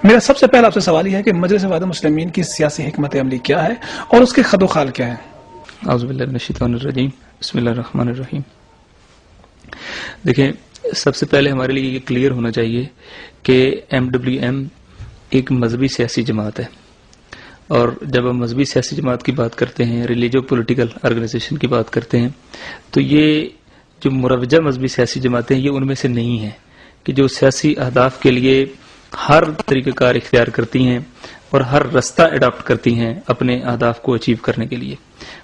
میرا سب سے پہلا آپ سے سوال یہ ہے کہ مجلس وحدت المسلمین کی سیاسی حکمت عملی کیا ہے اور اس کے خد و خال کیا ہے؟ اعوذ باللہ من الشیطان الرجیم، بسم اللہ الرحمن الرحیم۔ دیکھیں، سب سے پہلے ہمارے لیے یہ کلیئر ہونا چاہیے کہ MWM ایک مذہبی سیاسی جماعت ہے، اور جب ہم مذہبی سیاسی جماعت کی بات کرتے ہیں، ریلیجو پولیٹیکل آرگنائزیشن کی بات کرتے ہیں، تو یہ جو مروجہ مذہبی سیاسی جماعتیں یہ ان میں سے نہیں ہیں کہ جو سیاسی اہداف کے لیے ہر طریقہ کار اختیار کرتی ہیں اور ہر رستہ اڈاپٹ کرتی ہیں اپنے اہداف کو اچیو کرنے کے لیے۔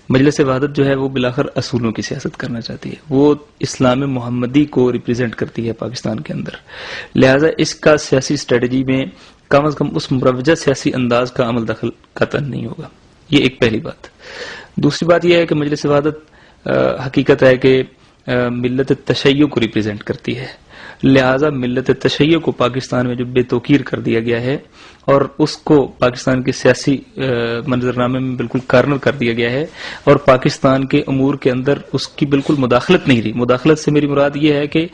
مجلس وحدت جو ہے وہ بلاخر اصولوں کی سیاست کرنا چاہتی ہے، وہ اسلام محمدی کو ریپرزینٹ کرتی ہے پاکستان کے اندر، لہذا اس کا سیاسی اسٹریٹجی میں کم از کم اس مروجہ سیاسی انداز کا عمل دخل قطعاً نہیں ہوگا۔ یہ ایک پہلی بات۔ دوسری بات یہ ہے کہ مجلس وحدت حقیقت ہے کہ ملت تشیع کو ریپرزینٹ کرتی ہے، لہذا ملت تشیع کو پاکستان میں جو بے توقیر کر دیا گیا ہے اور اس کو پاکستان کے سیاسی منظرنامے میں بالکل کارنر کر دیا گیا ہے، اور پاکستان کے امور کے اندر اس کی بالکل مداخلت نہیں رہی۔ مداخلت سے میری مراد یہ ہے کہ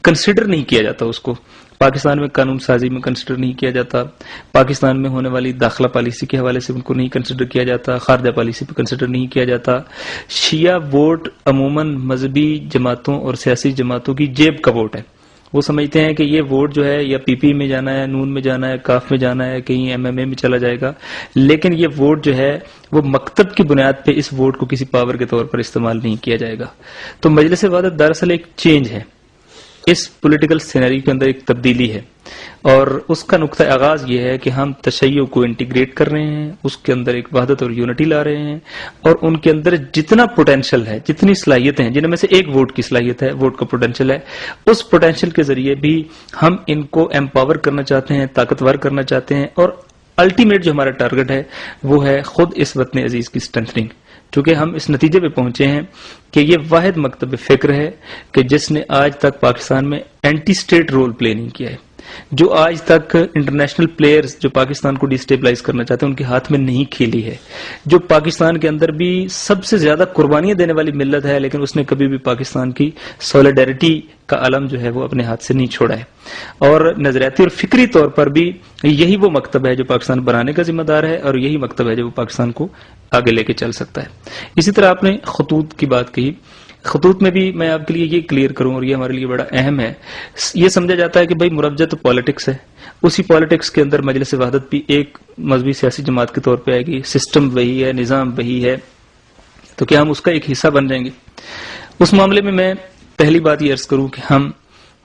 کنسیڈر نہیں کیا جاتا اس کو، پاکستان میں قانون سازی میں کنسیڈر نہیں کیا جاتا، پاکستان میں ہونے والی داخلہ پالیسی کے حوالے سے ان کو نہیں کنسیڈر کیا جاتا، خارجہ پالیسی پہ کنسیڈر نہیں کیا جاتا۔ شیعہ ووٹ عموماً مذہبی جماعتوں اور سیاسی جماعتوں کی جیب کا ووٹ ہے، وہ سمجھتے ہیں کہ یہ ووٹ جو ہے یا PP میں جانا ہے، نون میں جانا ہے، کاف میں جانا ہے، کہیں MMA میں چلا جائے گا، لیکن یہ ووٹ جو ہے وہ مکتب کی بنیاد پہ اس ووٹ کو کسی پاور کے طور پر استعمال نہیں کیا جائے گا۔ تو مجلس وحدت دراصل ایک چینج ہے، اس پولیٹیکل سینیریو کے اندر ایک تبدیلی ہے، اور اس کا نقطہ آغاز یہ ہے کہ ہم تشیع کو انٹیگریٹ کر رہے ہیں، اس کے اندر ایک وحدت اور یونٹی لا رہے ہیں، اور ان کے اندر جتنا پوٹینشل ہے، جتنی صلاحیتیں ہیں، جن میں سے ایک ووٹ کی صلاحیت ہے، ووٹ کا پوٹینشل ہے، اس پوٹینشل کے ذریعے بھی ہم ان کو ایمپاور کرنا چاہتے ہیں، طاقتور کرنا چاہتے ہیں، اور الٹیمیٹ جو ہمارا ٹارگٹ ہے وہ ہے خود اس وطن عزیز کی اسٹرینتھنگ۔ چونکہ ہم اس نتیجے پہ پہنچے ہیں کہ یہ واحد مکتب فکر ہے کہ جس نے آج تک پاکستان میں اینٹی اسٹیٹ رول پلے نہیں کیا ہے، جو آج تک انٹرنیشنل پلیئرز جو پاکستان کو ڈیسٹیبلائز کرنا چاہتے ہیں ان کے ہاتھ میں نہیں کھیلی ہے، جو پاکستان کے اندر بھی سب سے زیادہ قربانیاں دینے والی ملت ہے، لیکن اس نے کبھی بھی پاکستان کی سولیڈیرٹی کا علم جو ہے وہ اپنے ہاتھ سے نہیں چھوڑا ہے، اور نظریاتی اور فکری طور پر بھی یہی وہ مکتب ہے جو پاکستان بنانے کا ذمہ دار ہے، اور یہی مکتب ہے جو پاکستان کو آگے لے کے چل سکتا ہے۔ اسی طرح آپ نے خطوط کی بات کہی، خطوط میں بھی میں آپ کے لیے یہ کلیئر کروں، اور یہ ہمارے لیے بڑا اہم ہے۔ یہ سمجھا جاتا ہے کہ بھائی مروجہ تو پالیٹکس ہے، اسی پالیٹکس کے اندر مجلس وحدت بھی ایک مذہبی سیاسی جماعت کے طور پہ آئے گی، سسٹم وہی ہے، نظام وہی ہے، تو کیا ہم اس کا ایک حصہ بن جائیں گے؟ اس معاملے میں پہلی بات یہ عرض کروں کہ ہم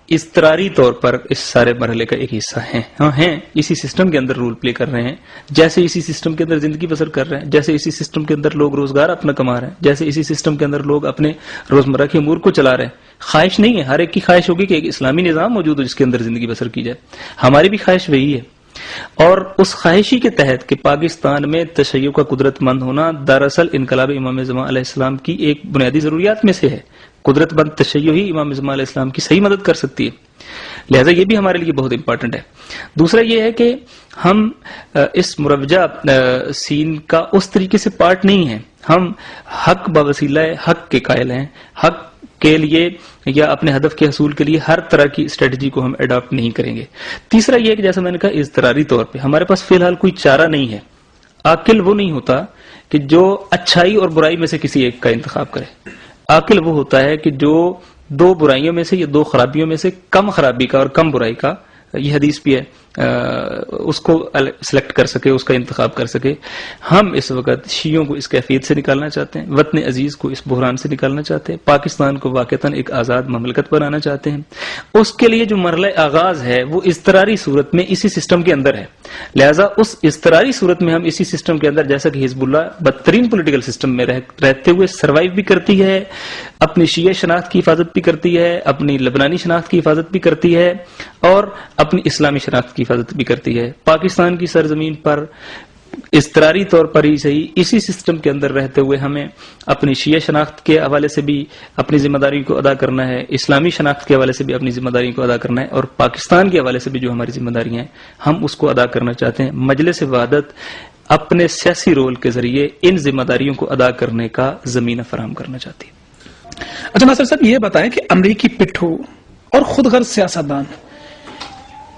اضطراری طور پر اس سارے مرحلے کا ایک حصہ ہیں، ہم ہیں اسی سسٹم کے اندر رول پلے کر رہے ہیں، جیسے اسی سسٹم کے اندر زندگی بسر کر رہے ہیں، جیسے اسی سسٹم کے اندر لوگ روزگار اپنا کما رہے ہیں، جیسے اسی سسٹم کے اندر لوگ اپنے روزمرہ کے امور کو چلا رہے ہیں۔ خواہش نہیں ہے، ہر ایک کی خواہش ہوگی کہ ایک اسلامی نظام موجود ہو جس کے اندر زندگی بسر کی جائے، ہماری بھی خواہش وہی ہے، اور اس خواہشی کے تحت کہ پاکستان میں تشیع کا قدرت مند ہونا دراصل انقلاب امام زمان علیہ السلام کی ایک بنیادی ضروریات میں سے ہے۔ قدرت مند تشیع ہی امام زمان علیہ السلام کی صحیح مدد کر سکتی ہے، لہذا یہ بھی ہمارے لیے بہت امپورٹنٹ ہے۔ دوسرا یہ ہے کہ ہم اس مروجہ سین کا اس طریقے سے پارٹ نہیں ہیں، ہم حق بوسیلہ حق کے قائل ہیں، حق کے لیے یا اپنے ہدف کے حصول کے لیے ہر طرح کی اسٹریٹجی کو ہم اڈاپٹ نہیں کریں گے۔ تیسرا یہ کہ جیسا میں نے کہا اضطراری طور پہ ہمارے پاس فی الحال کوئی چارہ نہیں ہے، عاقل وہ نہیں ہوتا کہ جو اچھائی اور برائی میں سے کسی ایک کا انتخاب کرے، عاقل وہ ہوتا ہے کہ جو دو برائیوں میں سے یا دو خرابیوں میں سے کم خرابی کا اور کم برائی کا، یہ حدیث بھی ہے، اس کو سلیکٹ کر سکے، اس کا انتخاب کر سکے۔ ہم اس وقت شیعوں کو اس کیفیت سے نکالنا چاہتے ہیں، وطن عزیز کو اس بحران سے نکالنا چاہتے ہیں، پاکستان کو واقعتاً ایک آزاد مملکت بنانا چاہتے ہیں۔ اس کے لیے جو مرحلہ آغاز ہے وہ اضطراری صورت میں اسی سسٹم کے اندر ہے، لہٰذا اس اضطراری صورت میں ہم اسی سسٹم کے اندر، جیسا کہ حزب اللہ بدترین پولیٹیکل سسٹم میں رہتے ہوئے سروائیو بھی کرتی ہے، اپنی شیعہ شناخت کی حفاظت بھی کرتی ہے، اپنی لبنانی شناخت کی حفاظت بھی کرتی ہے، اور اپنی اسلامی شناخت کی حفاظت بھی کرتی ہے۔ پاکستان کی سرزمین پر اضطراری طور پر ہی صحیح اسی سسٹم کے اندر رہتے ہوئے ہمیں اپنی شیعہ شناخت کے حوالے سے بھی اپنی ذمہ داری کو ادا کرنا ہے، اسلامی شناخت کے حوالے سے بھی اپنی ذمہ داری کو ادا کرنا ہے، اور پاکستان کے حوالے سے بھی جو ہماری ذمہ داریاں ہیں ہم اس کو ادا کرنا چاہتے ہیں۔ مجلس وحدت اپنے سیاسی رول کے ذریعے ان ذمہ داریوں کو ادا کرنے کا زمینہ فراہم کرنا چاہتی ہے۔ اچھا ناصر صاحب، یہ بتائیں کہ امریکی پٹھو اور خود غرض سیاستدان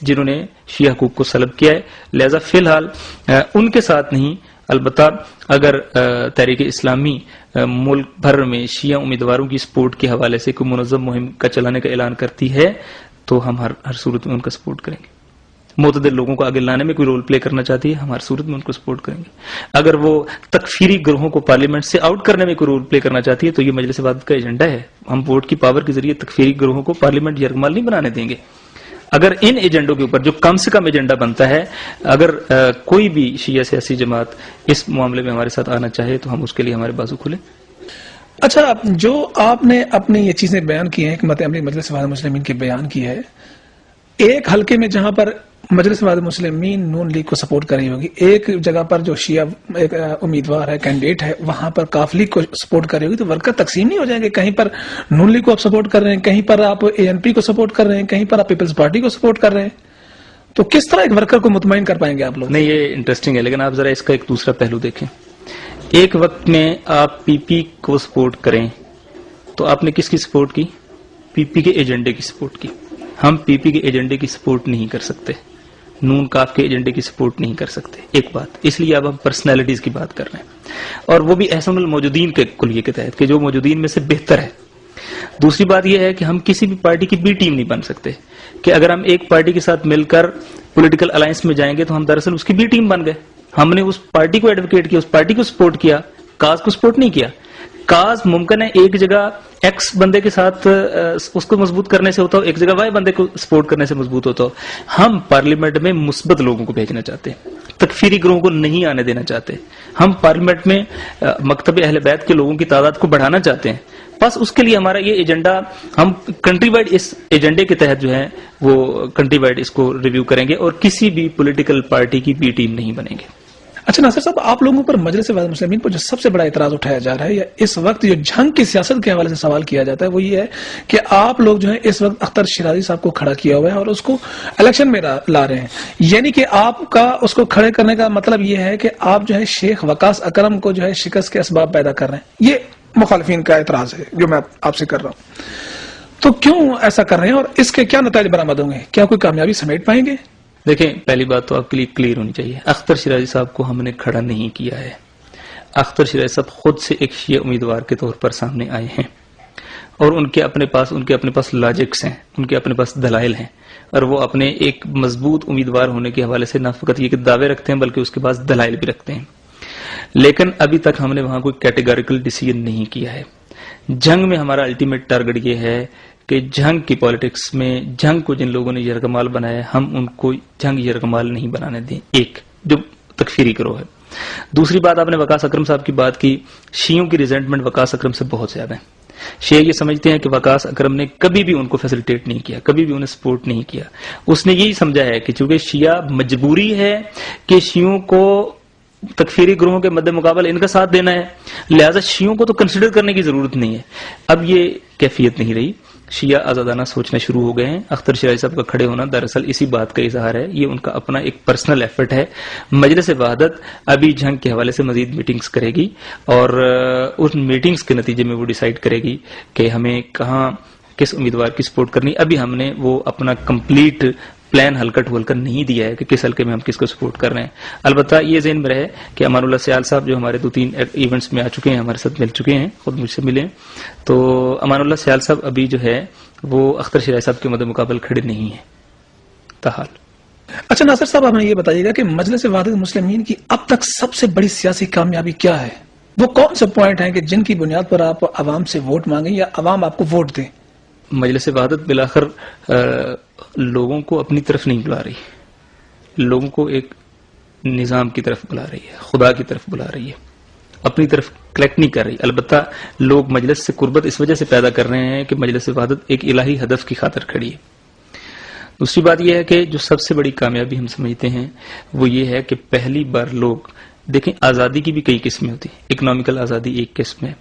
جنہوں نے شیعہ حقوق کو سلب کیا ہے. لہذا فی الحال ان کے ساتھ نہیں، البتہ اگر تحریک اسلامی ملک بھر میں شیعہ امیدواروں کی سپورٹ کے حوالے سے کوئی منظم مہم کا چلانے کا اعلان کرتی ہے تو ہم ہر صورت میں ان کا سپورٹ کریں گے. معتدل لوگوں کو آگے لانے میں کوئی رول پلے کرنا چاہتی ہے، ہم ہر صورت میں ان کو سپورٹ کریں گے. اگر وہ تکفیری گروہوں کو پارلیمنٹ سے آؤٹ کرنے میں کوئی رول پلے کرنا چاہتی ہے تو یہ مجلس وحدت کا ایجنڈا ہے. ہم ووٹ کی پاور کے ذریعے تکفیری گروہوں کو پارلیمنٹ یرغمال نہیں بنانے دیں گے. اگر ان ایجنڈوں کے اوپر جو کم سے کم ایجنڈا بنتا ہے، اگر کوئی بھی شیعہ سیاسی جماعت اس معاملے میں ہمارے ساتھ آنا چاہے تو ہم اس کے لیے ہمارے بازو کھلے. اچھا، جو آپ نے اپنی یہ چیزیں بیان کی ہیں، حکمت عملی مجلس وحدت مسلمین کی بیان کی ہے، ایک حلقے میں جہاں پر مجلس وحدت مسلمین نون لیگ کو سپورٹ کر رہی ہوگی، ایک جگہ پر جو شیعہ ایک امیدوار ہے، کینڈیڈیٹ ہے، وہاں پر کاف لیگ کو سپورٹ کر رہی ہوگی، تو ورکر تقسیم نہیں ہو جائیں گے؟ کہیں پر نون لیگ کو آپ سپورٹ کر رہے ہیں، کہیں پر آپ اے این پی کو سپورٹ کر رہے ہیں، کہیں پر آپ پیپلز پارٹی کو سپورٹ کر رہے ہیں، تو کس طرح ایک ورکر کو مطمئن کر پائیں گے آپ لوگ؟ نہیں، یہ انٹرسٹنگ ہے، لیکن آپ ذرا اس کا ایک دوسرا پہلو دیکھیں. ایک وقت میں آپ پی پی کو سپورٹ کریں تو آپ نے کس کی سپورٹ کی؟ پی پی کے ایجنڈے کی سپورٹ کی. ہم پی پی کے ایجنڈے کی سپورٹ نہیں کر سکتے، نون کاف کے ایجنڈے کی سپورٹ نہیں کر سکتے. ایک بات، اس لیے اب ہم پرسنالٹیز کی بات کر رہے ہیں، اور وہ بھی احسن الموجودین کے کلیے کے تحت کہ جو موجودین میں سے بہتر ہے. دوسری بات یہ ہے کہ ہم کسی بھی پارٹی کی بی ٹیم نہیں بن سکتے کہ اگر ہم ایک پارٹی کے ساتھ مل کر پولیٹیکل الائنس میں جائیں گے تو ہم دراصل اس کی بی ٹیم بن گئے. ہم نے اس پارٹی کو ایڈوکیٹ کیا، اس پارٹی کو سپورٹ کیا، کاز کو سپورٹ نہیں کیا. کاز ممکن ہے ایک جگہ ایکس بندے کے ساتھ اس کو مضبوط کرنے سے ہوتا ہو، ایک جگہ وائی بندے کو سپورٹ کرنے سے مضبوط ہوتا ہو. ہم پارلیمنٹ میں مثبت لوگوں کو بھیجنا چاہتے ہیں، تکفیری گروہوں کو نہیں آنے دینا چاہتے. ہم پارلیمنٹ میں مکتب اہل بیت کے لوگوں کی تعداد کو بڑھانا چاہتے ہیں. بس اس کے لیے ہمارا یہ ایجنڈا، ہم کنٹری وائڈ اس ایجنڈے کے تحت جو ہے وہ کنٹری وائڈ اس کو ریویو کریں گے اور کسی بھی پولیٹیکل پارٹی کی بی ٹیم نہیں بنیں گے. اچھا ناصر صاحب، آپ لوگوں پر مجلس وحدت مسلمین پر جو سب سے بڑا اعتراض اٹھایا جا رہا ہے یا اس وقت جو جنگ کی سیاست کے حوالے سے سوال کیا جاتا ہے وہ یہ ہے کہ آپ لوگ جو ہے اس وقت اختر شیرازی صاحب کو کھڑا کیا ہوا ہے اور اس کو الیکشن میں لا رہے ہیں. یعنی کہ آپ کا اس کو کھڑے کرنے کا مطلب یہ ہے کہ آپ جو ہے شیخ وقاص اکرم کو جو ہے شکست کے اسباب پیدا کر رہے ہیں. یہ مخالفین کا اعتراض ہے جو میں آپ سے کر رہا ہوں. تو کیوں ایسا کر رہے ہیں اور اس کے کیا نتائج برآمد ہوں گے؟ کیا کوئی کامیابی سمیٹ پائیں گے؟ دیکھیں، پہلی بات تو آپ کے لیے کلیئر ہونی چاہیے، اختر شیرازی صاحب کو ہم نے کھڑا نہیں کیا ہے. اختر شیرازی صاحب خود سے ایک شیعہ امیدوار کے طور پر سامنے آئے ہیں اور ان کے اپنے پاس لاجکس ہیں، ان کے اپنے پاس دلائل ہیں، اور وہ اپنے ایک مضبوط امیدوار ہونے کے حوالے سے نہ فقط یہ کہ دعوے رکھتے ہیں بلکہ اس کے پاس دلائل بھی رکھتے ہیں. لیکن ابھی تک ہم نے وہاں کوئی کیٹیگوریکل ڈیسیژن نہیں کیا ہے. جنگ میں ہمارا الٹیمیٹ ٹارگٹ یہ ہے کہ جنگ کی پالیٹکس میں جنگ کو جن لوگوں نے یرغمال بنایا ہے ہم ان کو جنگ یرغمال نہیں بنانے دیں، ایک جو تکفیری گروہ ہے. دوسری بات، آپ نے وقاص اکرم صاحب کی بات کی. شیعوں کی ریزنٹمنٹ وقاص اکرم سے بہت زیادہ ہے. شیعہ یہ سمجھتے ہیں کہ وقاص اکرم نے کبھی بھی ان کو فیسیلیٹیٹ نہیں کیا، کبھی بھی انہیں سپورٹ نہیں کیا. اس نے یہی سمجھا ہے کہ چونکہ شیعہ مجبوری ہے کہ شیعوں کو تکفیری گروہوں کے مد مقابل ان کا ساتھ دینا ہے، لہذا شیعوں کو تو کنسیڈر کرنے کی ضرورت نہیں ہے. اب یہ کیفیت نہیں رہی، شیعہ آزادانہ سوچنا شروع ہو گئے ہیں. اختر شیرازی صاحب کا کھڑے ہونا دراصل اسی بات کا اظہار ہے، یہ ان کا اپنا ایک پرسنل ایفرٹ ہے. مجلس وحدت ابھی جنگ کے حوالے سے مزید میٹنگز کرے گی اور ان میٹنگز کے نتیجے میں وہ ڈیسائیڈ کرے گی کہ ہمیں کہاں کس امیدوار کی سپورٹ کرنی. ابھی ہم نے وہ اپنا کمپلیٹ پلان ہلکا ٹھول کر نہیں دیا ہے کہ کس حلقے میں ہم کس کو سپورٹ کر رہے ہیں. البتہ یہ ذہن میں رہے کہ امان اللہ سیال صاحب جو ہمارے 2-3 ایونٹس میں آ چکے ہیں، ہمارے ساتھ مل چکے ہیں، خود مجھ سے ملے ہیں، تو امان اللہ سیال صاحب ابھی جو ہے وہ اختر شیرازی صاحب کے مد مقابل کھڑے نہیں ہیں تاحال. اچھا ناصر صاحب، ہمیں یہ بتائیے گا کہ مجلس وحدت مسلمین کی اب تک سب سے بڑی سیاسی کامیابی کیا ہے؟ وہ کون سے پوائنٹ ہیں کہ جن کی بنیاد پر آپ عوام سے ووٹ مانگیں یا عوام آپ کو ووٹ دیں؟ مجلس وحدت بالآخر لوگوں کو اپنی طرف نہیں بلا رہی، لوگوں کو ایک نظام کی طرف بلا رہی ہے، خدا کی طرف بلا رہی ہے، اپنی طرف کلیکٹ نہیں کر رہی. البتہ لوگ مجلس سے قربت اس وجہ سے پیدا کر رہے ہیں کہ مجلس وحدت ایک الہی ہدف کی خاطر کھڑی ہے. دوسری بات یہ ہے کہ جو سب سے بڑی کامیابی ہم سمجھتے ہیں وہ یہ ہے کہ پہلی بار لوگ دیکھیں، آزادی کی بھی کئی قسمیں ہوتی ہیں. اکنامیکل آزادی ایک قسم ہے،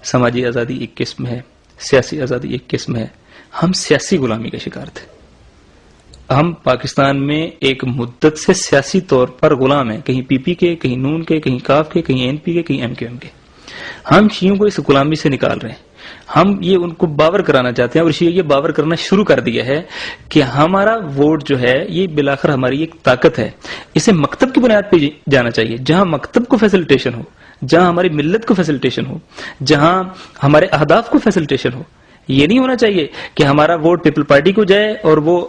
سماجی آزادی ایک قسم ہے، سیاسی آزادی ایک قسم ہے. ہم سیاسی غلامی کا شکار تھے. ہم پاکستان میں ایک مدت سے سیاسی طور پر غلام ہیں، کہیں پی پی کے، کہیں نون کے، کہیں کاف کے، کہیں این پی کے، کہیں ایم کیو ایم کے. ہم شیعوں کو اس غلامی سے نکال رہے ہیں. ہم یہ ان کو باور کرانا چاہتے ہیں، اور یہ باور کرنا شروع کر دیا ہے کہ ہمارا ووٹ جو ہے یہ بالآخر ہماری ایک طاقت ہے، اسے مکتب کی بنیاد پہ جانا چاہیے، جہاں مکتب کو فیسلٹیشن ہو، جہاں ہماری ملت کو فیسلٹیشن ہو، جہاں ہمارے اہداف کو فیسلٹیشن ہو۔ یہ نہیں ہونا چاہیے کہ ہمارا ووٹ پیپل پارٹی کو جائے اور وہ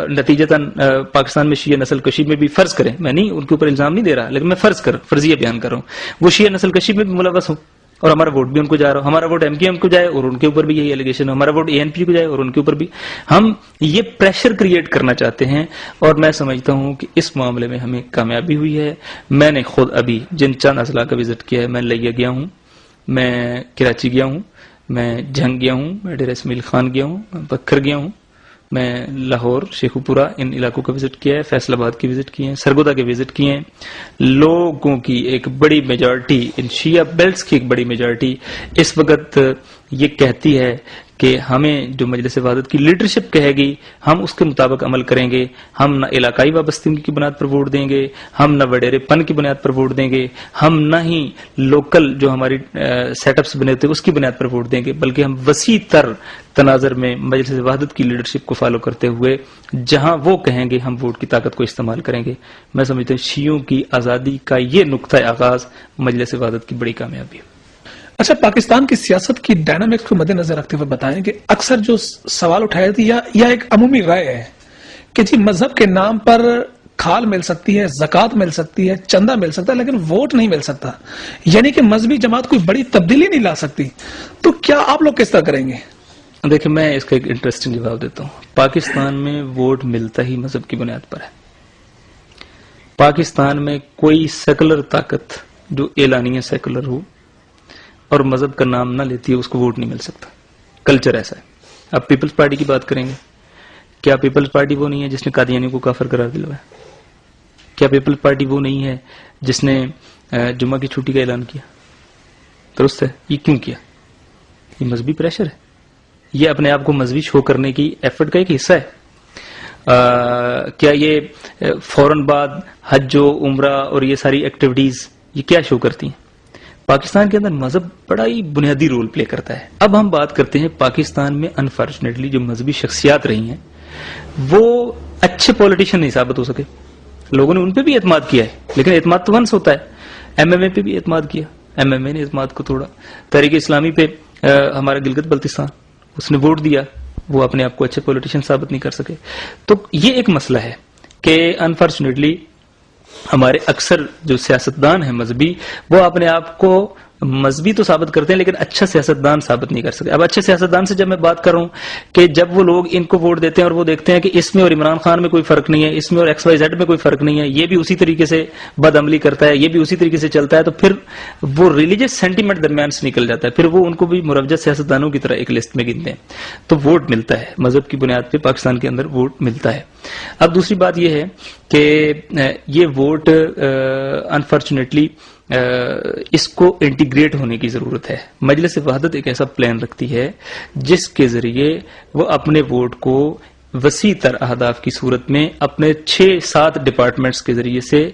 نتیجتاً پاکستان میں شیعہ نسل کشی میں بھی، فرض کریں، میں نہیں ان کے اوپر الزام نہیں دے رہا، لیکن میں فرضیہ بیان کر رہا ہوں، وہ شیعہ نسل کشی میں بھی ملوث ہوں اور ہمارا ووٹ بھی ان کو جا رہا ہو، ہمارا ووٹ MQM کو جائے اور ان کے اوپر بھی یہی ایلیگیشن ہو، ہمارا ووٹ ANP کو جائے اور ان کے اوپر بھی۔ ہم یہ پریشر کریٹ کرنا چاہتے ہیں، اور میں سمجھتا ہوں کہ اس معاملے میں ہمیں کامیابی ہوئی ہے۔ میں نے خود ابھی جن چند اضلاع کا وزٹ کیا ہے، میں لیا گیا ہوں، میں کراچی گیا ہوں، میں جنگ گیا ہوں، میں ڈیرہ اسماعیل خان گیا ہوں، میں بکر گیا ہوں، میں لاہور، شیخوپورہ، ان علاقوں کا وزٹ کیا ہے، فیصل آباد کی وزٹ کیے ہیں، سرگودا کے وزٹ کیے ہیں۔ لوگوں کی ایک بڑی میجارٹی، ان شیعہ بیلٹس کی ایک بڑی میجارٹی اس وقت یہ کہتی ہے کہ ہمیں جو مجلس وحدت کی لیڈرشپ کہے گی ہم اس کے مطابق عمل کریں گے، ہم نہ علاقائی وابستگی کی بنیاد پر ووٹ دیں گے، ہم نہ وڈیرے پن کی بنیاد پر ووٹ دیں گے، ہم نہ ہی لوکل جو ہماری سیٹ اپس بنے ہوتے ہیں اس کی بنیاد پر ووٹ دیں گے، بلکہ ہم وسیع تر تناظر میں مجلس وحدت کی لیڈرشپ کو فالو کرتے ہوئے جہاں وہ کہیں گے ہم ووٹ کی طاقت کو استعمال کریں گے۔ میں سمجھتا ہوں شیعوں کی آزادی کا یہ نقطۂ آغاز مجلس وحدت کی بڑی کامیابی ہے۔ اچھا، پاکستان کی سیاست کی ڈائنامکس کو مد نظر رکھتے ہوئے بتائیں کہ اکثر جو سوال اٹھائے تھے یا ایک عمومی رائے ہے کہ جی مذہب کے نام پر کھال مل سکتی ہے، زکوٰۃ مل سکتی ہے، چندہ مل سکتا ہے، لیکن ووٹ نہیں مل سکتا، یعنی کہ مذہبی جماعت کوئی بڑی تبدیلی نہیں لا سکتی، تو کیا آپ لوگ کس طرح کریں گے؟ دیکھیں، میں اس کا ایک انٹرسٹنگ جواب دیتا ہوں۔ پاکستان میں ووٹ ملتا ہی مذہب کی بنیاد پر ہے۔ پاکستان میں کوئی سیکولر طاقت جو اعلانیہ سیکولر ہو اور مذہب کا نام نہ لیتی ہے اس کو ووٹ نہیں مل سکتا، کلچر ایسا ہے۔ اب پیپلز پارٹی کی بات کریں گے، کیا پیپلز پارٹی وہ نہیں ہے جس نے قادیانیوں کو کافر قرار دلوایا؟ کیا پیپلز پارٹی وہ نہیں ہے جس نے جمعہ کی چھٹی کا اعلان کیا؟ درست ہے، یہ کیوں کیا؟ یہ مذہبی پریشر ہے، یہ اپنے آپ کو مذہبی شو کرنے کی ایفرٹ کا ایک حصہ ہے۔ کیا یہ فوراً بعد حج و عمرہ اور یہ ساری ایکٹیویٹیز یہ کیا شو کرتی ہیں؟ پاکستان کے اندر مذہب بڑا ہی بنیادی رول پلے کرتا ہے۔ اب ہم بات کرتے ہیں پاکستان میں انفارچونیٹلی جو مذہبی شخصیات رہی ہیں وہ اچھے پولیٹیشین نہیں ثابت ہو سکے، لوگوں نے ان پہ بھی اعتماد کیا ہے، لیکن اعتماد تو ونس ہوتا ہے۔ MMA پہ بھی اعتماد کیا، MMA نے اعتماد کو توڑا۔ تحریک اسلامی پہ ہمارا گلگت بلتستان، اس نے ووٹ دیا، وہ اپنے آپ کو اچھے پولیٹیشین ثابت نہیں کر سکے۔ تو یہ ایک مسئلہ ہے کہ انفارچونیٹلی ہمارے اکثر جو سیاستدان ہیں مذہبی، وہ اپنے آپ کو مذہبی تو ثابت کرتے ہیں لیکن اچھا سیاستدان ثابت نہیں کر سکتے۔ اب اچھے سیاستدان سے جب میں بات کر رہا ہوں کہ جب وہ لوگ ان کو ووٹ دیتے ہیں اور وہ دیکھتے ہیں کہ اس میں اور عمران خان میں کوئی فرق نہیں ہے، اس میں اور XYZ میں کوئی فرق نہیں ہے، یہ بھی اسی طریقے سے بد عملی کرتا ہے، یہ بھی اسی طریقے سے چلتا ہے، تو پھر وہ ریلیجس سینٹیمنٹ درمیان سے نکل جاتا ہے، پھر وہ ان کو بھی مروجہ سیاستدانوں کی طرح ایک لسٹ میں گنتے ہیں، تو ووٹ ملتا ہے مذہب کی بنیاد پہ پاکستان کے اندر ووٹ ملتا ہے۔ اب دوسری بات یہ ہے کہ یہ ووٹ انفارچونیٹلی اس کو انٹیگریٹ ہونے کی ضرورت ہے۔ مجلس وحدت ایک ایسا پلان رکھتی ہے جس کے ذریعے وہ اپنے ووٹ کو وسیع تر اہداف کی صورت میں اپنے 6-7 ڈپارٹمنٹس کے ذریعے سے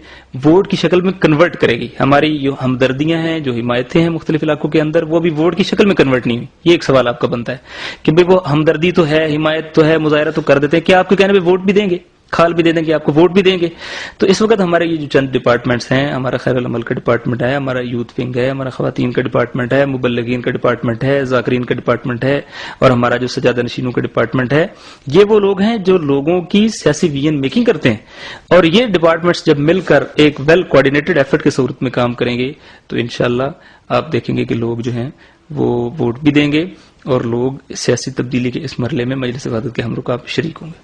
ووٹ کی شکل میں کنورٹ کرے گی۔ ہماری جو ہمدردیاں ہیں، جو حمایتیں ہیں مختلف علاقوں کے اندر، وہ بھی ووٹ کی شکل میں کنورٹ نہیں ہوئی۔ یہ ایک سوال آپ کا بنتا ہے کہ بھئی وہ ہمدردی تو ہے، حمایت تو ہے، مظاہرہ تو کر دیتے ہیں، کیا آپ کے کہنے پہ ووٹ بھی دیں گے، کھال بھی دے دیں گے، آپ کو ووٹ بھی دیں گے؟ تو اس وقت ہمارے یہ جو چند ڈپارٹمنٹس ہیں، ہمارا خیر العمل کا ڈپارٹمنٹ ہے، ہمارا یوتھ ونگ ہے، ہمارا خواتین کا ڈپارٹمنٹ ہے، مبلغین کا ڈپارٹمنٹ ہے، ذاکرین کا ڈپارٹمنٹ ہے، اور ہمارا جو سجادہ نشینوں کا ڈپارٹمنٹ ہے، یہ وہ لوگ ہیں جو لوگوں کی سیاسی ویژن میکنگ کرتے ہیں، اور یہ ڈپارٹمنٹس جب مل کر ایک ویل کوآرڈینیٹڈ ایفرٹ کے صورت میں کام کریں گے تو انشاءاللہ آپ دیکھیں گے کہ لوگ جو ہیں وہ ووٹ بھی دیں گے اور لوگ سیاسی تبدیلی کے اس مرحلے میں مجلس وحدت کے ہم رکاب شریک ہوں گے۔